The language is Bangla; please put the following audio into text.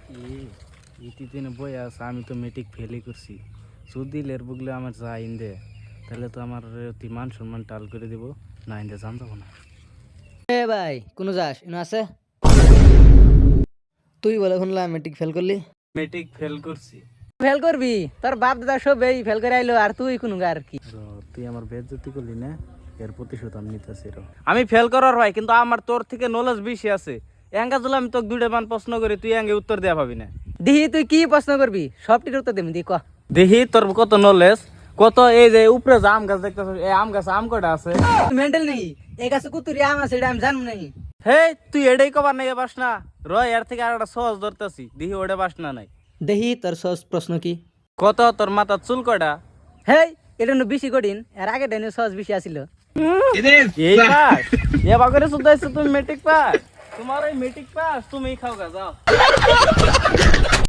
দিনে বই আছে, আমি তো মেট্রিক ফেলই করছি। যদি লের বুগলে আমার যা ইন্দে, তাহলে তো আমার তুই মান সম্মান টাল করে দিব না, ইন্দে জান যাবো না। এ ভাই কোনো যাস ইনো আছে? তুই বলে শুনলাম মেট্রিক ফেল করলি। মেট্রিক ফেল করছি। ফেল করবি? তোর বাপ দাদা সবেই ফেল করে আইলো আর তুই কোনো আর কি? তুই আমার বেজ্জতি করলি না, এর প্রতিশোধ আমি নিতেছি। আমি ফেল করার ভাই, কিন্তু আমার তোর থেকে নলেজ বেশি আছে। এঙ্গা যদি আমি তোকে দুইটা মান প্রশ্ন করি, তুই এঙ্গে উত্তর দেওয়া পাবি না। দিহি তুই কি প্রশ্ন করবি? সবটির উত্তর দেবি, দি ক। দেখি তোর কত নলেজ, কত। এই যে উপরে যে আম গাছ দেখতেছ, এই আম গাছ আম কটা আছে? মেন্টাল নেই, এই গাছে কুতুরি আম আছে, এটা আমি জানবো নাই। হে, তুই এটাই কবার নাই পাস না? এর থেকে আর একটা সহজ ধরতেছি, দেখি ওটা পাস না নাই। দেহি তোর সহজ প্রশ্ন কি? কত তোর মাথার চুল কটা? হেই, এটা নো বেশি কঠিন, এর আগে ডাইনে সহজ বেশি আসিল। এই পাস এ বাগরে শুধাইছো তুমি মেট্রিক পাস? তোমার এই মেট্রিক পাস, তুমি খাও গা যাও।